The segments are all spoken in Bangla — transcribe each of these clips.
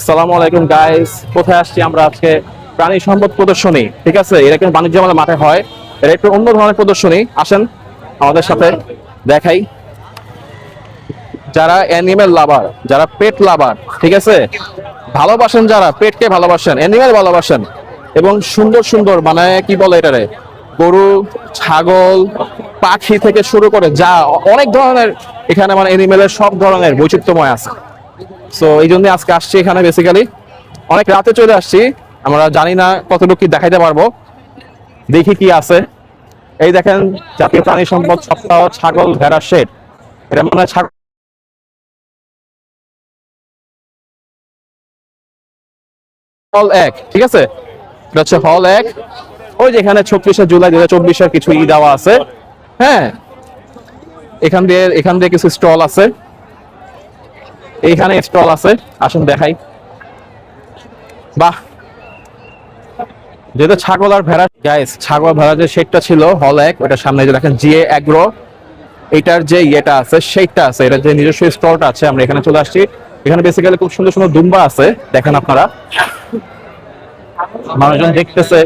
আসসালামু আলাইকুম গাইস, কোথায় আসছি আমরা আজকে? প্রাণী সম্পদ প্রদর্শনী। ঠিক আছে, এটা কিন্তু বাণিজ্য মেলা মাঠে হয়। এটা একটু অন্য ধরনের প্রদর্শনী। আসেন আমাদের সাথে দেখাই। যারা অ্যানিমেল লাভার, যারা পেট লাভার, ঠিক আছে, ভালোবাসেন, যারা পেটকে ভালোবাসেন, অ্যানিমেল ভালোবাসেন এবং সুন্দর সুন্দর মানে কি বলে এটারে, গরু, ছাগল, পাখি থেকে শুরু করে যা অনেক ধরনের এখানে মানে অ্যানিমেলের সব ধরনের বৈচিত্র্যময় আছে। সো এই জন্য আজকে আসছি এখানে। বেসিক্যালি অনেক রাতে চলে আসছি, আমরা জানি না কতটুকু কি দেখাইতে পারবো, দেখি কি আছে। এই দেখেন, জাতীয় প্রাণী সম্পদ সপ্তাহ ছাগল ভেড়া শেড। এটা মনে হয় ছাগল হল এক, ঠিক আছে, এটা হচ্ছে হল এক। ওই যে এখানে 26শে জুলাই 2024-এর কিছু দেওয়া আছে। হ্যাঁ, এখান দিয়ে কিছু স্টল আছে, এইখানে স্টল আছে। আসুন দেখাই। বাহ, যেহেতু ছাগল আর ভেড়া গাইস, ছাগল ভেড়া যে শেডটা ছিল হল এক, ওটার সামনে যে দেখেন জিএ অ্যাগ্রো, এটার যে ইয়েটা আছে, শেডটা আছে, এটার যে নিজস্ব স্টলটা আছে, আমরা এখানে চলে আসছি। এখানে বেসিক্যালি খুব সুন্দর সুন্দর দুম্বা আছে, দেখেন আপনারা। মানুষজন দেখতেছে,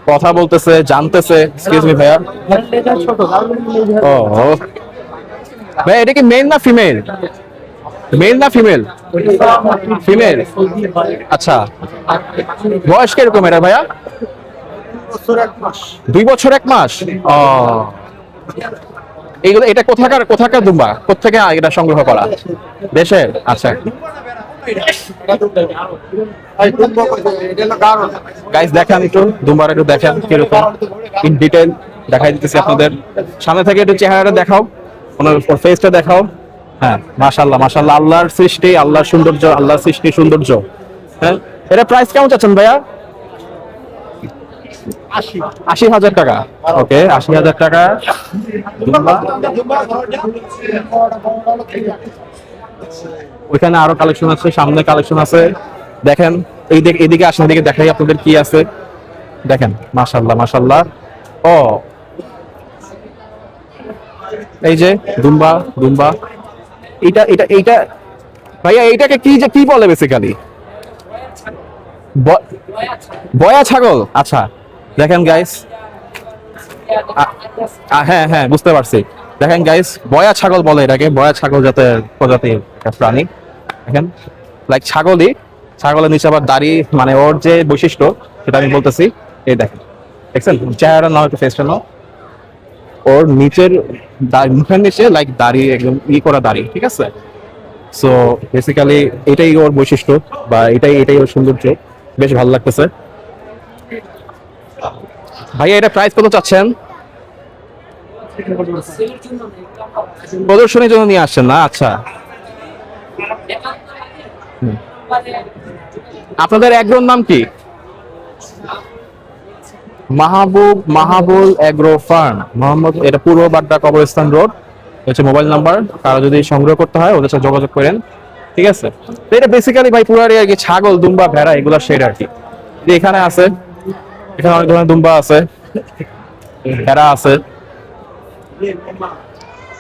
কথা বলতেছে, জানতেছে। এক্সকিউজ মি ভাইয়া, ও ও, ভাই এটা কি মেল না ফিমেল? মেল না ফিমেল? ফিমেল। আচ্ছা, বয়স কিরকম এটা ভাইয়া? 2 বছর 1 মাস। ও, এইগুলো এটা কোথাকার কোথাকার দুম্বা? কোথেকে এটা সংগ্রহ করা? দেশের? আচ্ছা গাইস, দেখেন একটু দুম্বার, একটু দেখেন কিরকম ইন ডিটেইল দেখাই দিতেছি আপনাদের সামনে থেকে। একটু চেহারাটা দেখাও, ওনার ফেসটা দেখাও। হ্যাঁ, মাশাআল্লাহ মাশাআল্লাহ, আল্লাহর সৃষ্টি, আল্লাহর সৌন্দর্য, আল্লাহর সৃষ্টি সৌন্দর্য। হ্যাঁ, এটা প্রাইস কেমন চাচ্ছেন ভাইয়া? 80,000 টাকা। ওকে, 80,000 টাকা। ওইখানে আরো কালেকশন আছে, সামনে কালেকশন আছে। দেখেন, এদিকে আসেন, এদিকে দেখাই আপনাদের কি আছে। দেখেন, মাশাআল্লাহ মাশাআল্লাহ। ও, এই যে দুম্বা দুম্বা, এটা এটা এইটা ভাইয়া, এইটাকে কি যে কি বলে বেসিক্যালি? বয়া ছাগল। আচ্ছা, দেখেন গাইস, হ্যাঁ হ্যাঁ বুঝতে পারছি। দেখেন গাইস, বয়া ছাগল বলে এটাকে, বয়া ছাগল জাতের প্রজাতির একটা প্রাণী। দেখেন, লাইক ছাগলই, ছাগলের নিচে আবার দাড়ি, মানে ওর যে বৈশিষ্ট্য সেটা আমি বলতেছি। এই দেখেন, দেখছেন চেহারা নাও, একটু ফেসটা নাও। ওর নিচের মুখের নিচে লাইক দাড়ি, একদম করা দাড়ি, ঠিক আছে। সো বেসিক্যালি এটাই ওর বৈশিষ্ট্য, বা এটাই ওর সৌন্দর্য। বেশ ভালো লাগতেছে। ভাইয়া, এটা প্রাইস কত চাচ্ছেন? প্রদর্শনীর জন্য নিয়ে আসছেন না? আচ্ছা, আপনাদের এগ্রোর নাম কি? Mahabul agro farm, Mohammad. এটা পূর্ব বাড্ডা কবরস্থান রোড, হচ্ছে মোবাইল নাম্বার। কারো যদি সংগ্রহ করতে হয় ওদের সাথে যোগাযোগ করেন, ঠিক আছে। তো এটা বেসিক্যালি ভাই পুরারি আর কি, ছাগল, দুম্বা, ভেড়া, এগুলা শেড আর কি। এখানে আছে, এখানে অনেক ধরনের দুম্বা আছে, ভেড়া আছে।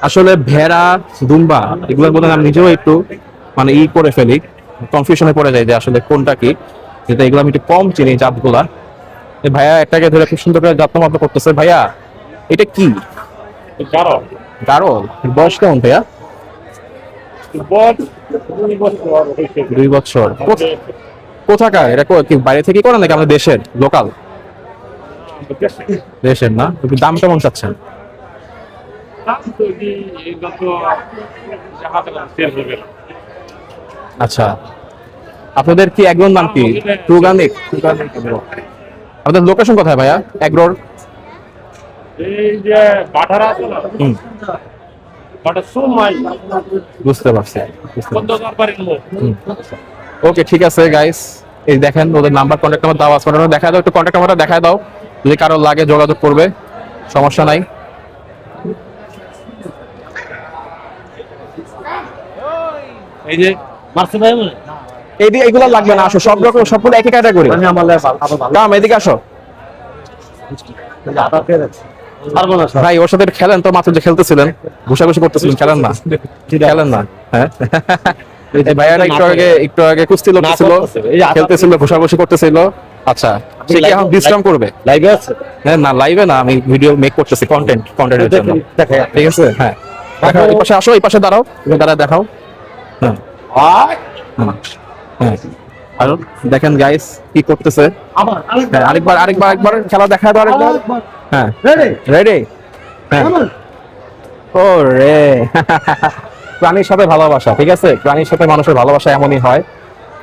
আসলে ভেড়া, দুম্বা, এগুলোর মধ্যে আমি নিজেও একটু মানে করে ফেলি, কনফিউশনে পড়ে যাই যে আসলে কোনটা কি। যেটা এগুলো আমি একটু কম চিনি জাতগুলা। ভাইয়া একটাকে ধরে খুব সুন্দর করে যত্ন করতেছে। ভাইয়া, এটা কি? গারল। গারল, বয়স কেমন ভাইয়া? 2 বছর। কোথাকার এটা? কি বাইরে থেকে করেন নাকি আমাদের দেশের লোকাল? দেশের না? দাম কেমন চাচ্ছেন? আচ্ছা, আপনাদের কি এগ্রোর নাম কি? টুগানিক। আপনাদের লোকেশন কোথায় ভাইয়া এগ্রোর? বুঝতে পারছি। ওকে, ঠিক আছে গাইস, এই দেখেন ওদের নাম্বার, কন্ট্যাক্ট নাম্বার দাও আছে, দেখা দাও, একটু কন্ট্যাক্ট নাম্বারটা দেখা দাও, যদি কারো লাগে যোগাযোগ করবে, সমস্যা নাই। এই যে এইগুলো লাগবে না, আসো, সব রকম সবগুলো একই ক্যাটাগরি। কাম, এদিকে আসো ভাই, ওর সাথে খেলেন তো, মাত্র যে খেলতেছিলেন, ঘুষাঘুষি করতেছিলেন, খেলেন না? খেলেন না? হ্যাঁ এই ভাইয়ারা একটু আগে কুস্তি লড়তেছিল, খেলতেছিল, ঘোষাঘষি করতেছিল। আচ্ছা, সে কি এখন বিশ্রাম করবে? লাইভে আছে? না লাইভে না, আমি ভিডিও মেক করতেছি কন্টেন্টের জন্য। ঠিক আছে, হ্যাঁ দেখাও, এই পাশে আসো, এই পাশে দাঁড়াও, দেখাও। হ্যাঁ হ্যাঁ, আর দেখেন গাইস কি করতেছে। হ্যাঁ, আরেকবার খেলা দেখা দাও, আরেকবার। হ্যাঁ রেডি। হ্যাঁ ও রে প্রাণীর সাথে ভালোবাসা, ঠিক আছে, প্রাণীর সাথে মানুষের ভালোবাসা এমনই হয়।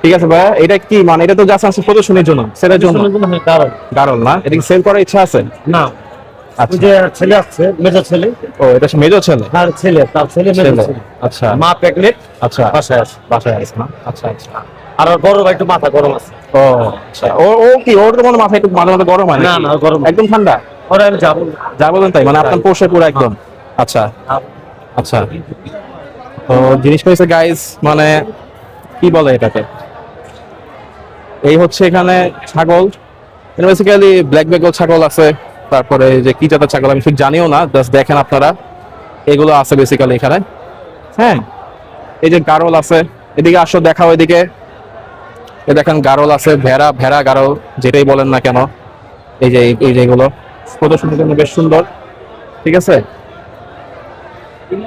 ঠিক আছে ভাইয়া, এটা কি মানে এটা তো জাস্ট আছে প্রদর্শনীর জন্য, সেলের জন্য? গারল না, এটা কি সেল করার ইচ্ছা আছে? না, আচ্ছা, যে ছেলে আছে, মেজো ছেলে। ও এটা মেজো ছেলে? তার ছেলে মেজো ছেলে। আচ্ছা, মা প্রেগনেন্ট। আচ্ছা, বাসায় আছে না? আচ্ছা আচ্ছা। আর ওর বড় ভাই একটু মাথা গরম আছে। ও আচ্ছা, ও কি ওর তো মনে মাথা একটু মাঝে মাঝে গরম হয়? না গরম, একদম ঠান্ডা। ওরা আমি যাবো যা বলেন তাই, মানে আপনার পোষে পুরো একদম। আচ্ছা আচ্ছা, তো জিনিস হয়েছে গাইস, মানে কি বলে এটাকে, এই হচ্ছে এখানে ছাগল, বেসিক্যালি ব্ল্যাক বেঙ্গল ছাগল আছে, তারপরে যে কি জাতের ছাগল আমি ঠিক জানিও না, জাস্ট দেখেন আপনারা, এগুলো আছে বেসিক্যালি এখানে। হ্যাঁ, এই যে গারল আছে, এদিকে আসো দেখাও, এদিকে এ দেখেন গারল আছে, ভেড়া গারল যেটাই বলেন না কেন, এই যে এগুলো প্রদর্শনীর জন্য বেশ সুন্দর। ঠিক আছে,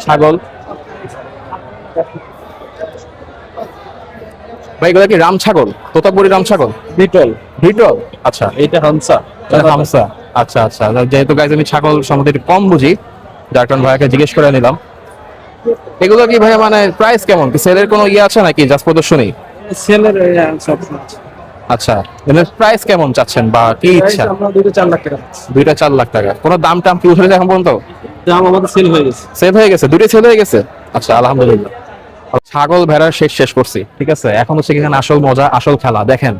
ছাগল ভাই, এগুলো কি রাম ছাগল, তোতাপুরি রাম ছাগল? বিটল। আচ্ছা, এইটা হামসা। হামসা। আচ্ছা আচ্ছা, যেহেতু গাইজ আমি ছাগল সম্বন্ধে একটু কম বুঝি, যার কারণে ভাইয়াকে জিজ্ঞেস করে নিলাম। এগুলো কি ভাইয়া মানে প্রাইস কেমন, কি সেলের কোনো ইয়ে আছে নাকি জাস্ট প্রদর্শনী? সেলের সব। আচ্ছা, প্রাইস কেমন চাচ্ছেন বা কি ইচ্ছা? আমরা 2-4 লাখ টাকা। 2-4 লাখ টাকা। কোনো দাম টাম কি উঠেছে এখন পর্যন্ত? দাম আমাদের সেল হয়ে গেছে। সেল হয়ে গেছে, দুটোই সেল হয়ে গেছে। আচ্ছা, আলহামদুলিল্লাহ। ছাগল ভেড়ার শেষ করছি, ঠিক আছে, এখন হচ্ছে এখানে আসল মজা, আসল খেলা। দেখেন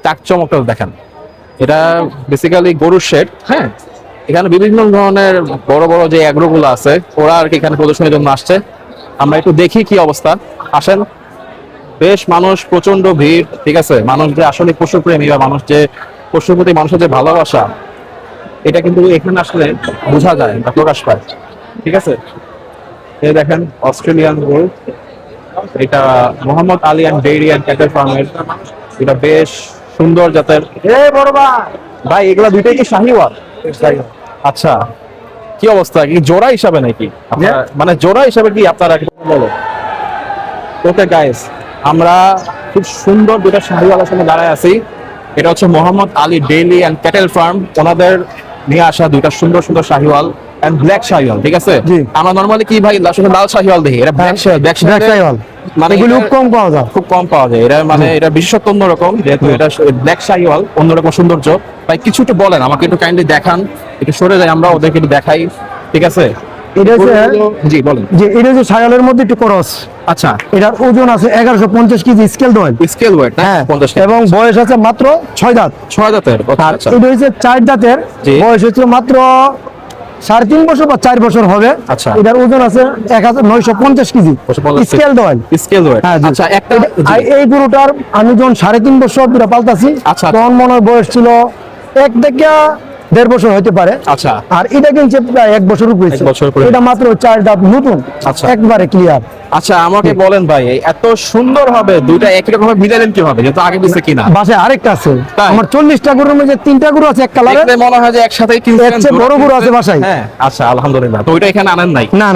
চাকচমকটা দেখেন, এটা বেসিক্যালি গরুর শেড। হ্যাঁ, এখানে বিভিন্ন ধরনের বড় বড় যে অ্যাগ্রো গুলো আছে, ওরা আর কি এখানে প্রদর্শনীর জন্য আসছে। আমরা একটু দেখি কি অবস্থা, আসেন। বেশ মানুষ, প্রচন্ড ভিড়। ঠিক আছে, মানুষ যে আসলে পশুপ্রেমী বা মানুষ যে পশুর প্রতি মানুষের যে ভালোবাসা, এটা কিন্তু এখানে আসলে বোঝা যায় বা প্রকাশ পায়। ঠিক আছে, এই দেখেন অস্ট্রেলিয়ান গরু, এটা Mohammad Ali and dairy and cattle ফার্মের। এটা বেশ সুন্দর জাতের। বড় ভাই এগুলা দুইটাই কি শাহিওয়াল? আচ্ছা, কি অবস্থা, কি জোড়া হিসাবে নাকি মানে জোড়া হিসাবে কি আপনারা বলো? ওকে গাইস, আমরা খুব সুন্দর দুটা শাহিওয়ালের সামনে দাঁড়ায় আছি। এটা হচ্ছে Mohammad Ali dairy and cattle farm, ওনাদের নিয়ে আসা দুইটা সুন্দর সুন্দর শাহিওয়াল এন্ড ব্ল্যাক শাহিওয়াল। ঠিক আছে, আমরা নরমালি কি ভাই আসলে লাল শাহিওয়াল দেখি, এটা ব্ল্যাক শাহিওয়াল, মানে এগুলো খুব কম পাওয়া যায়। এটা মানে এটা বিশেষত্ব অন্যরকম, যেহেতু এটা ব্ল্যাক শাহিওয়াল, অন্যরকম সৌন্দর্য। ভাই কিছু একটু বলেন আমাকে, একটু কাইন্ডলি দেখান, একটু সরে যাই আমরা, ওদেরকে একটু দেখাই। ঠিক আছে, এটা জি বলেন। যে এটা যে ছাগলের মধ্যে একটু ক্রস। আচ্ছা, এটার ওজন আছে 1150 KG scale weight. Scale weight, হ্যাঁ, 50 এবং বয়স আছে মাত্র 6 দাঁত। 6 দাঁতের। আচ্ছা, এটা হচ্ছে 4 দাঁতের, বয়স হচ্ছে মাত্র 3.5 বছর বা 4 বছর হবে। আচ্ছা, এটার ওজন আছে 1950 কেজি স্কেল ওয়েট। আচ্ছা, একটা এই গরুটার আমি যখন 3.5 বছর ধরে পালতাছি, তখন মনে হয় বয়স ছিল 1 থেকে 1.5 বছর হতে পারে। আচ্ছা, আর এটা কিনছে প্রায় 1 বছর উপরে। এটা মাত্র 4 দাঁত নতুন, একবারে ক্লিয়ার। আচ্ছা, আমাকে বলেন ভাই, এত সুন্দর হবে দুইটা একই রকম ভাবে মিলালেন কি হবে, যেহেতু আগে পিছে কিনা? বাসায় আরেকটা আছে আমার, 40টা গরুর মধ্যে 3টা গরু আছে এক কালারে, দেখলে মনে হয় যে একসাথেই কিনছেন। বড় গরু আছে বাসায়। হ্যাঁ, আচ্ছা, আলহামদুলিল্লাহ। তো ওইটা এখানে আনেন নাই? না।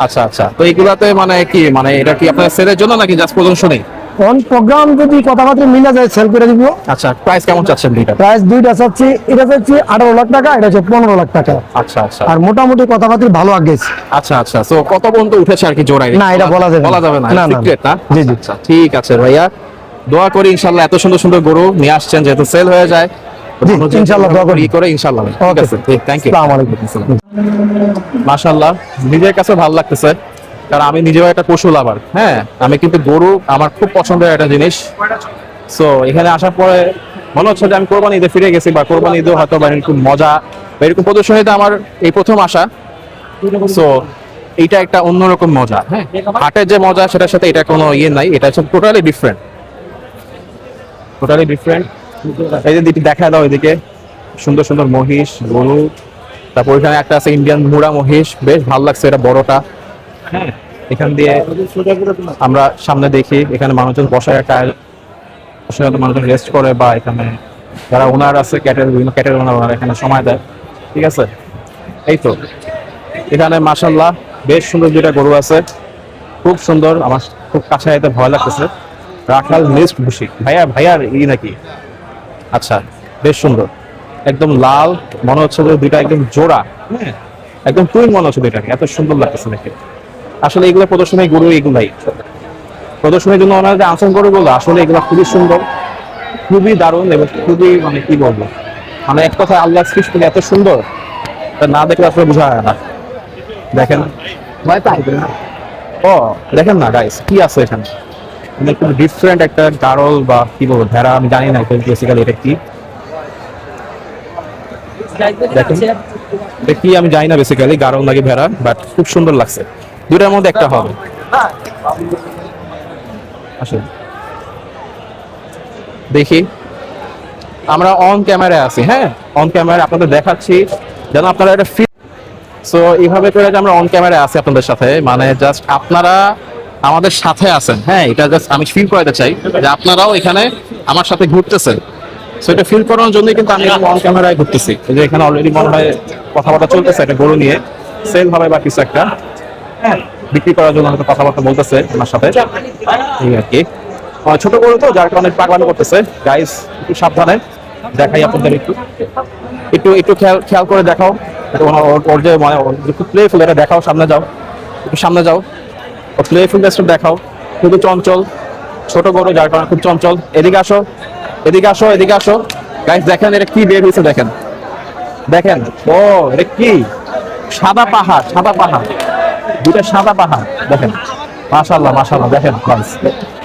আচ্ছা আচ্ছা, তো এইগুলাতে মানে কি, মানে এটা কি আপনার সেলের জন্য নাকি জাস্ট প্রদর্শনী? অন প্রোগ্রাম যদি কথাবার্তা মিলা যায় সেল করে দিব। আচ্ছা, প্রাইস কেমন চাচ্ছেন দুইটা? প্রাইস দুইটা চাচ্ছি, এটা চাচ্ছি 18 লাখ টাকা, এটা হচ্ছে 15 লাখ টাকা। আচ্ছা আচ্ছা, আর মোটামুটি কথাবার্তা ভালো আগেছে। আচ্ছা আচ্ছা, তো কত পর্যন্ত উঠেছে আর কি জোড়ায়? না, এটা বলা যাবে না, সিক্রেট না? জি। আচ্ছা, ঠিক আছে ভাইয়া, দোয়া করি ইনশাআল্লাহ এত সুন্দর সুন্দর গরু নিয়ে আসছেন, যেহেতু সেল হয়ে যায় ইনশাআল্লাহ, দোয়া করি ইনশাআল্লাহ। ঠিক আছে, থ্যাংক ইউ। আসসালামু আলাইকুম। মাশাআল্লাহ, নিজের কাছে ভালো লাগতেছে, কারণ আমি নিজেও একটা পশু লাভার। হ্যাঁ, আমি কিন্তু গরু আমার খুব পছন্দের একটা জিনিস। সো এখানে আসার পরে মনে হচ্ছে যে আমি কোরবানি ঈদে ফিরে গেছি, বা কোরবানি ঈদেও হয়তো বা এরকম মজা বা এরকম প্রদর্শনীতে আমার এই প্রথম আসা। সো এইটা একটা অন্যরকম মজা। হ্যাঁ, হাটের যে মজা সেটার সাথে এটা কোনো ইয়ে নাই, এটা হচ্ছে টোটালি ডিফারেন্ট। এই যে দেখা দাও, এদিকে সুন্দর সুন্দর মহিষ, গরু, তারপর এখানে একটা আছে ইন্ডিয়ান মুড়া মহিষ, বেশ ভালো লাগছে, এটা বড়টা। হ্যাঁ, এখান দিয়ে আমরা সামনে দেখি এখানে মানুষজন বসায় মানুষজন রেস্ট করে, বা এখানে যারা ওনার আছে ক্যাটের বিভিন্ন ক্যাটের ওনারা এখানে সময় দেয়। ঠিক আছে, এই তো এখানে মাশাআল্লাহ বেশ সুন্দর দুইটা গরু আছে, খুব সুন্দর। আমার খুব কাছে যেতে ভয় লাগতেছে। রাখাল মিক্সড ভুসি, ভাইয়ার নাকি? আচ্ছা, বেশ সুন্দর, একদম লাল, মনে হচ্ছে যে দুইটা একদম জোড়া, হ্যাঁ একদম টুইন মনে হচ্ছে দুইটাকে, এত সুন্দর লাগতেছে দেখে। আসলে এগুলো প্রদর্শনী গরু, এগুলাই প্রদর্শনীর জন্য ওনারা যে আনছেন গরুগুলো, আসলে এগুলো খুবই সুন্দর, খুবই দারুণ, এবং খুবই মানে কি বলবো, মানে এক কথা আল্লাহ সৃষ্টি এত সুন্দর, তা না দেখলে আসলে বোঝা যায় না। দেখেন ও দেখেন না গাইস, কি আছে এখানে, মানে একটু ডিফারেন্ট একটা গারল বা কি বলবো ভেড়া, আমি জানি না বেসিক্যালি এটা কি, দেখেন এটা কি আমি জানি না বেসিক্যালি, গারল নাকি ভেড়া, বাট খুব সুন্দর লাগছে। দুটার মধ্যে একটা হবে। আসলে দেখি, আমরা অন ক্যামেরায় আছি, হ্যাঁ অন ক্যামেরায় আপনাদের দেখাচ্ছি যেন আপনারা এটা ফিল। সো এইভাবে করে যে আমরা অন ক্যামেরায় আছি আপনাদের সাথে, মানে জাস্ট আপনারা আমাদের সাথে আছেন, হ্যাঁ এটা জাস্ট আমি ফিল করাতে চাই যে আপনারাও এখানে আমার সাথে ঘুরতেছেন। সো এটা ফিল করানোর জন্যই কিন্তু আমি অন ক্যামেরায় ঘুরতেছি। এই যে এখানে অলরেডি মনে হয় কথাবার্তা চলতেছে, একটা গরু নিয়ে সেল হবে বা কিছু একটা, হ্যাঁ বিক্রি করার জন্য হয়তো কথাবার্তা বলতেছে আমার সাথে, এই আর কি। ছোট গরু তো, যার কারণে পাগলামি করতেছে। গাইস একটু সাবধানে দেখাই আপনাদের, একটু একটু খেয়াল করে দেখাও, ওর যে মানে একটু প্লেফুল, এটা দেখাও, সামনে যাও, একটু সামনে যাও, ও প্লেফুলনেস দেখাও, খুবই চঞ্চল, ছোট গরু যার কারণে খুব চঞ্চল। এদিকে আসো, এদিকে আসো, এদিকে আসো। গাইস দেখেন এটা কি বের হয়েছে, দেখেন দেখেন, ও এটা কি, সাদা পাহাড়, সাদা পাহাড়, দুটা সাদা পাহাড়, দেখেন মাশাআল্লাহ মাশাআল্লাহ। দেখেন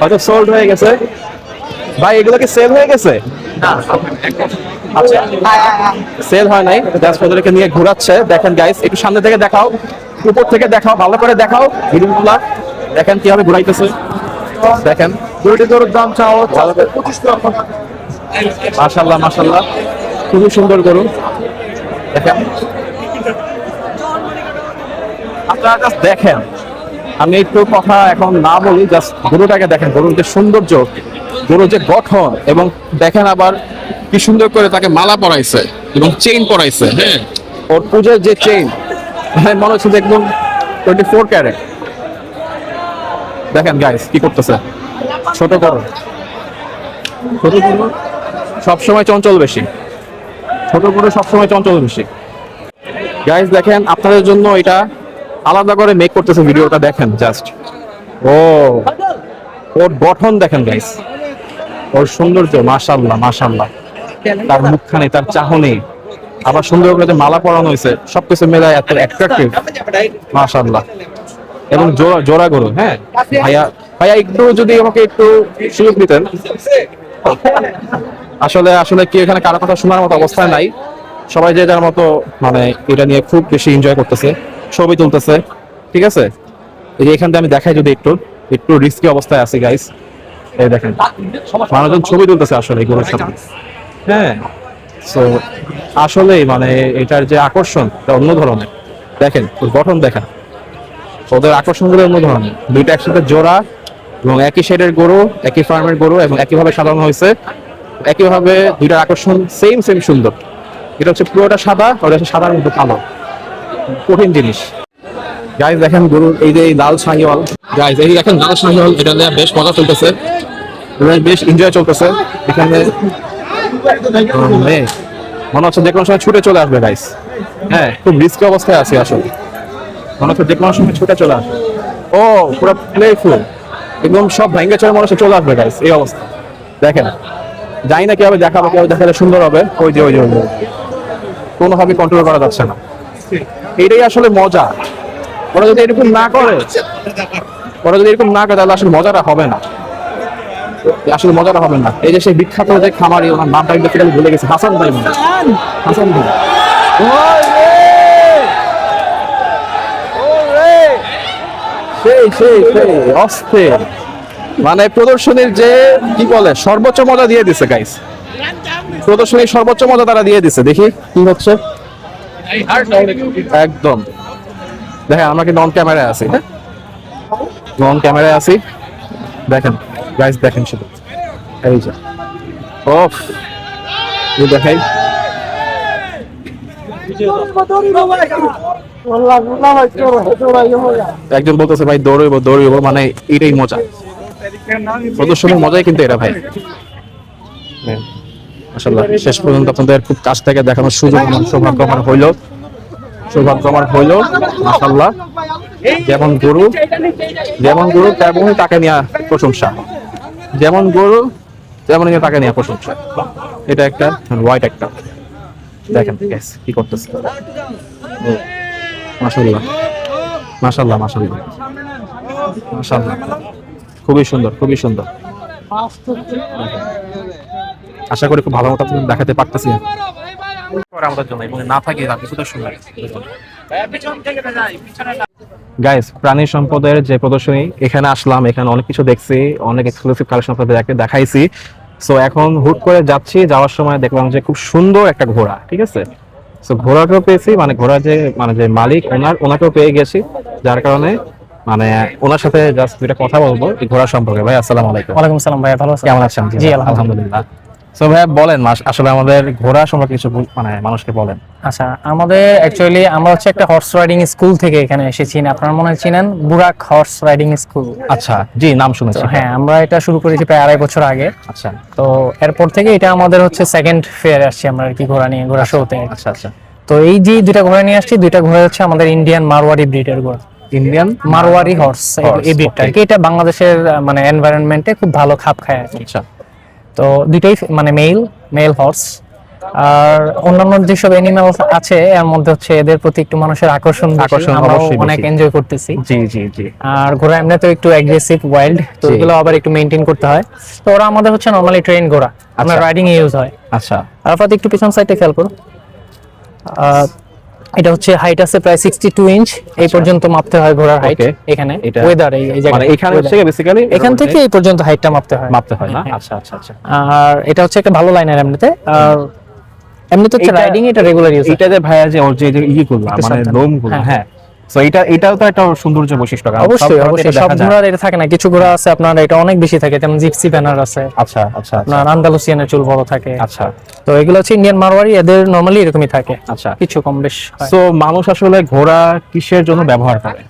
হয়তো সোল্ড হয়ে গেছে ভাই, এগুলো কি সেল হয়ে গেছে? সেল হয় নাই, জাস্ট ওদেরকে নিয়ে ঘোরাচ্ছে। দেখেন গাইস একটু সামনে থেকে দেখাও, উপর থেকে দেখাও, ভালো করে দেখাও ভিডিওগুলা, দেখেন কিভাবে ঘুরাইতেছে। দেখেন গরুর দাম চাও মাশাআল্লাহ মাশাআল্লাহ, খুবই সুন্দর গরু। দেখেন আপনারা জাস্ট দেখেন, আমি একটু কথা এখন না বলি, জাস্ট গরুটাকে দেখেন, গরুর যে সৌন্দর্য, গরুর যে গঠন, এবং দেখেন আবার কি সুন্দর করে তাকে মালা পরাইছে এবং চেইন পরাইছে, হ্যাঁ ওর পূজার যে চেইন, মনে হচ্ছে যে একদম 24 ক্যারেট। দেখেন গাইস কি করতেছে, ছোট গরু, ছোট গরু সবসময় চঞ্চল বেশি, ছোট গরু সবসময় চঞ্চল বেশি। গাইস দেখেন আপনাদের জন্য এটা আলাদা করে মেক করতেছে ভিডিওটা, দেখেন জাস্ট ও ওর গঠন দেখেন গাইস, ওর সৌন্দর্য মাশাআল্লাহ মাশাআল্লাহ, তার মুখখানে, তার চাহনি, আবার সুন্দর করে যে মালা পরানো হয়েছে, সবকিছু মেলায় এত অ্যাট্রাকটিভ মাশাআল্লাহ। এবং জোড়া গরু, হ্যাঁ ভাইয়া ভাইয়া একটু যদি আমাকে একটু সুযোগ দিতেন। আসলে আসলে কি এখানে কারো কথা শোনার মতো অবস্থায় নাই, সবাই যে যার মতো মানে এটা নিয়ে খুব বেশি এনজয় করতেছে, ছবি তুলতেছে। ঠিক আছে, এই যে এখান থেকে আমি দেখাই, যদি একটু একটু রিস্কি অবস্থায় আছি গাইস, এই দেখেন মানুষজন ছবি তুলতেছে আসলে গরুর সাথে, হ্যাঁ। সো আসলে মানে এটার যে আকর্ষণ অন্য ধরনের, দেখেন ওর গঠন দেখেন, ওদের আকর্ষণগুলো অন্য ধরনের। দুইটা একসাথে জোড়া এবং একই শেডের গরু, একই ফার্মের গরু, এবং একইভাবে সাজানো হয়েছে, একইভাবে দুইটার আকর্ষণ সেম সুন্দর। এটা হচ্ছে পুরোটা সাদা, ওটা হচ্ছে সাদার মধ্যে কালো, কঠিন জিনিস। গাইস দেখেন গরুর এই যে লাল শাহিওয়াল, গাইস এই দেখেন লাল শাহিওয়াল, এটা নিয়ে বেশ মজা চলতেছে, বেশ এনজয় চলতেছে এখানে। মনে হচ্ছে যে কোনো সময় ছুটে চলে আসবে গাইস, হ্যাঁ খুব রিস্কি অবস্থায় আছি আসলে, মনে হচ্ছে যে কোনো সময় ছুটে চলে আসবে। ও পুরো প্লেফুল, একদম সব ভেঙে চলে মনে হচ্ছে চলে আসবে গাইস, এই অবস্থা দেখেন। জানি না কিভাবে দেখাবো, কিভাবে দেখালে সুন্দর হবে, ওই যে কোনোভাবে কন্ট্রোল করা যাচ্ছে না। এটাই আসলে মজা, ওরা যদি এরকম না করে, তাহলে আসলে মজাটা হবে না, আসলে মজাটা হবে না। এই যে সেই বিখ্যাত যে খামারি, ওনার নামটা কিন্তু ভুলে গেছে, হাসান ভাই, হাসান ভাই সেই অস্থির, মানে প্রদর্শনীর যে কি বলে সর্বোচ্চ মজা দিয়ে দিছে গাইস, প্রদর্শনীর সর্বোচ্চ মজা তারা দিয়ে দিছে। দেখি কি হচ্ছে, একদম দেখেন আমরা কিন্তু অন ক্যামেরায় আছি, হ্যাঁ অন ক্যামেরায় আছি, দেখেন গাইস, দেখেন শুধু এই যে ওফ, এই দেখাই একজন বলতেছে ভাই দৌড়ইব, মানে এটাই মজা, প্রদর্শনীর মজাই কিন্তু এটা ভাই। মাশাআল্লাহ, শেষ পর্যন্ত আপনাদের খুব কাছ থেকে দেখানোর সুযোগ সৌভাগ্য আমার হইলো মাশাআল্লাহ। যেমন গরু তেমনই তাকে নিয়ে প্রশংসা, যেমন গরু তেমনই তাকে নিয়ে প্রশংসা। এটা একটা হোয়াইট একটা, দেখেন কি করতেছে, মাশাআল্লাহ মাশাআল্লাহ মাশাআল্লাহ মাশাআল্লাহ, খুবই সুন্দর। আশা করি খুব ভালো মতো আপনাদের দেখাতে পারতেছি আমাদের জন্য, এবং না থাকে কিছুটা সুন্দর। গাইস, প্রাণী সম্পদের যে প্রদর্শনী, এখানে আসলাম, এখানে অনেক কিছু দেখছি, অনেক এক্সক্লুসিভ কালেকশন আপনাদের দেখাইছি। সো এখন হুট করে যাচ্ছি, যাওয়ার সময় দেখলাম যে খুব সুন্দর একটা ঘোড়া, ঠিক আছে। সো ঘোড়াকেও পেয়েছি, মানে ঘোড়া যে মালিক ওনাকেও পেয়ে গেছি, যার কারণে মানে ওনার সাথে জাস্ট দুইটা কথা বলবো এই ঘোড়া সম্পর্কে। ভাই আসসালামু আলাইকুম। ওয়ালাইকুম আসসালাম ভাই, ভালো আছেন? কেমন আছেন? জি আলহামদুলিল্লাহ। সো ভাই বলেন, আসলে আমাদের ঘোড়া সম্পর্কে কিছু মানে মানুষকে বলেন। আচ্ছা, আমাদের অ্যাকচুয়ালি আমরা হচ্ছে একটা হর্স রাইডিং স্কুল থেকে এখানে এসেছি, আপনারা মনে হয় চিনেন বুরাক হর্স রাইডিং স্কুল। আচ্ছা, জি, নাম শুনেছি। হ্যাঁ, আমরা এটা শুরু করেছি প্রায় 2.5 বছর আগে। আচ্ছা, তো এরপর থেকে এটা আমাদের হচ্ছে সেকেন্ড ফেয়ার আসছে আমরা আর কি ঘোড়া নিয়ে, ঘোড়া শোতে। আচ্ছা। তো এই যে দুইটা ঘোড়া নিয়ে আসছি, দুইটা ঘোড়া হচ্ছে আমাদের ইন্ডিয়ান মারওয়ারি ব্রিডের ঘোড়া, ইন্ডিয়ান মারওয়ারি হর্স। এই ব্রিডটা আর কি, এটা বাংলাদেশের মানে এনভায়রনমেন্টে খুব ভালো খাপ খায়। আচ্ছা, তো দুইটাই মানে মেল হর্স। আর অন্যান্য যেসব অ্যানিমাল আছে এর মধ্যে হচ্ছে এদের প্রতি একটু মানুষের আকর্ষণ অবশ্যই অনেক এনজয় করতেছি। জি। আর ঘোড়া এমনিতেও একটু অ্যাগ্রেসিভ, ওয়াইল্ড, তো এগুলো আবার একটু মেইনটেইন করতে হয়। তো ওরা আমাদের হচ্ছে নরমালি ট্রেন ঘোড়া, আমরা রাইডিং এ ইউজ হয়। আচ্ছা, আরাফাত একটু পিছন সাইডে খেয়াল করো। এটা হচ্ছে হাইট আছে প্রায় 62 ইঞ্চ, এই পর্যন্ত মাপতে হয় ঘোড়ার হাইট। এখানে ওয়েদার এই জায়গা, মানে এখানে হচ্ছে বেসিক্যালি এখান থেকে এই পর্যন্ত হাইটটা মাপতে হয় না? আচ্ছা। আর এটা হচ্ছে একটা ভালো লাইনার এমনিতে। আর এমনিতে হচ্ছে রাইডিং এটা রেগুলার ইউজ। এটা যে ভাইয়া যে ওর যে করলো মানে লোমগুলো, হ্যাঁ, সো এটাও তো একটা সৌন্দর্য বৈশিষ্ট্য। অবশ্যই সব ঘোড়ার এটা থাকে না, কিছু ঘোড়া আছে আপনার এটা অনেক বেশি থাকে, যেমন জিপসি ব্যানার আছে। আচ্ছা, আপনার আন্দালুসিয়ানের চুল বড় থাকে। আচ্ছা, তো এগুলো হচ্ছে ইন্ডিয়ান মারওয়ারি, এদের নরমালি এরকমই থাকে। আচ্ছা, কিছু কম বেশ হয়। সো মানুষ আসলে ঘোড়া কিসের জন্য ব্যবহার করে?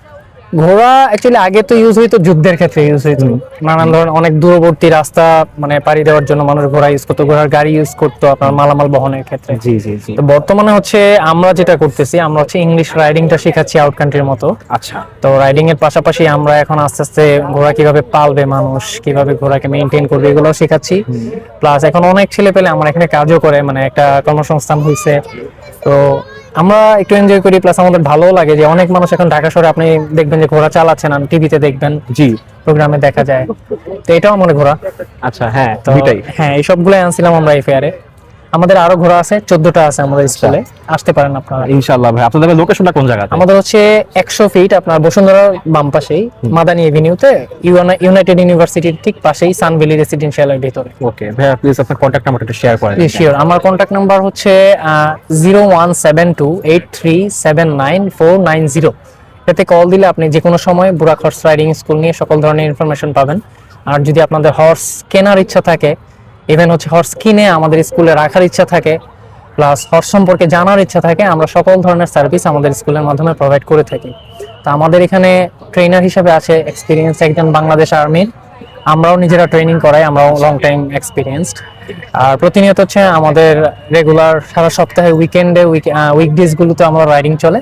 ঘোড়া অ্যাকচুয়ালি আগে তো ইউজ হইতো যুদ্ধের ক্ষেত্রে ইউজ হইতো, নানান ধরনের অনেক দূরবর্তী রাস্তা মানে পাড়ি দেওয়ার জন্য মানুষ ঘোড়া ইউজ করতো, ঘোড়ার গাড়ি ইউজ করতো আপনার মালামাল বহনের ক্ষেত্রে। জি। তো বর্তমানে হচ্ছে আমরা যেটা করতেছি, আমরা হচ্ছে ইংলিশ রাইডিংটা শেখাচ্ছি আউট কান্ট্রির মতো। আচ্ছা, তো রাইডিং এর পাশাপাশি আমরা এখন আস্তে আস্তে ঘোড়া কিভাবে পালবে মানুষ, কিভাবে ঘোড়াকে মেইনটেইন করবে, এগুলো শেখাচ্ছি। প্লাস এখন অনেক ছেলে পেলে আমার এখানে কাজও করে, মানে একটা কর্মসংস্থান হয়েছে। তো আমরা একটু এনজয় করি, প্লাস আমাদের ভালোও লাগে যে অনেক মানুষ এখন ঢাকা শহরে আপনি দেখবেন যে ঘোড়া চালাচ্ছেন, টিভিতে দেখবেন, জি, প্রোগ্রামে দেখা যায়। তো এটাও আমাদের ঘোড়া। আচ্ছা, হ্যাঁ, তো দুইটাই। হ্যাঁ, এই সবগুলো আনছিলাম আমরা এই ফেয়ারে। আমাদের আরো ঘোড়া আছে, 14টা আছে আমাদের স্কুলে, আসতে পারেন আপনারা ইনশাআল্লাহ। ভাই আপনাদের লোকেশনটা কোন জায়গাতে? আমাদের হচ্ছে 100 ফিট আপনার বসুন্ধরা বাম পাশেই মাদানী এভিনিউতে, ইউনাইটেড ইউনিভার্সিটির ঠিক পাশেই সানভ্যালি রেসিডেন্সিয়ালের ভিতরে। ওকে ভাইয়া, প্লিজ আপনার কন্টাক্ট নাম্বারটা একটু শেয়ার করেন। শিওর, আমার কন্টাক্ট নাম্বার হচ্ছে 017283799490। এতে কল দিলে আপনি যে কোনো সময় বুরাক হর্স রাইডিং স্কুল নিয়ে সকল ধরনের ইনফরমেশন পাবেন। আর যদি আপনাদের হর্স কেনার ইচ্ছা থাকে, ইভেন হচ্ছে হর্স কিনে আমাদের স্কুলে রাখার ইচ্ছা থাকে, প্লাস হর্স সম্পর্কে জানার ইচ্ছা থাকে, আমরা সকল ধরনের সার্ভিস আমাদের স্কুলের মাধ্যমে প্রোভাইড করে থাকি। তো আমাদের এখানে ট্রেনার হিসেবে আছে এক্সপিরিয়েন্স একজন বাংলাদেশ আর্মির, আমরাও নিজেরা ট্রেনিং করাই, আমরাও লং টাইম এক্সপিরিয়েন্সড। আর প্রতিনিয়ত হচ্ছে আমাদের রেগুলার সারা সপ্তাহে উইকেন্ডে উইকডেজ গুলোতে আমার রাইডিং চলে।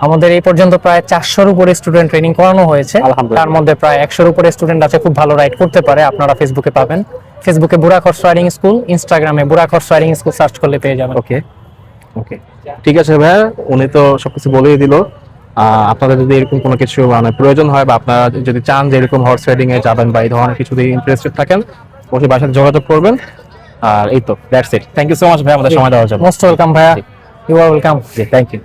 আমাদের এই পর্যন্ত প্রায় 400-র উপরে স্টুডেন্ট ট্রেনিং করানো হয়েছে, তার মধ্যে প্রায় 100-র উপরে স্টুডেন্ট আছে খুব ভালো রাইড করতে পারে। আপনারা ফেসবুকে পাবেন, ফেসবুকে বুরাক হর্স রাইডিং স্কুল, ইনস্টাগ্রামে বুরাক হর্স রাইডিং স্কুল সার্চ করলে পেয়ে যাবেন। ওকে, ঠিক আছে ভাইয়া, উনি তো সবকিছু বলেই দিল। আপনাদের যদি এরকম কোনো কিছু মানে প্রয়োজন হয়, বা আপনারা যদি চান যে এরকম হর্স রাইডিং এ যাবেন বা এই ধরনের কিছুতে ইন্টারেস্টেড থাকেন, অবশ্যই বাসায় যোগাযোগ করবেন। আর এই তো, that's it. Thank you so much ভাই আমাদের সময় দেওয়ার জন্য। মোস্ট ওয়েলকাম ভাইয়া, you are welcome. Thank you.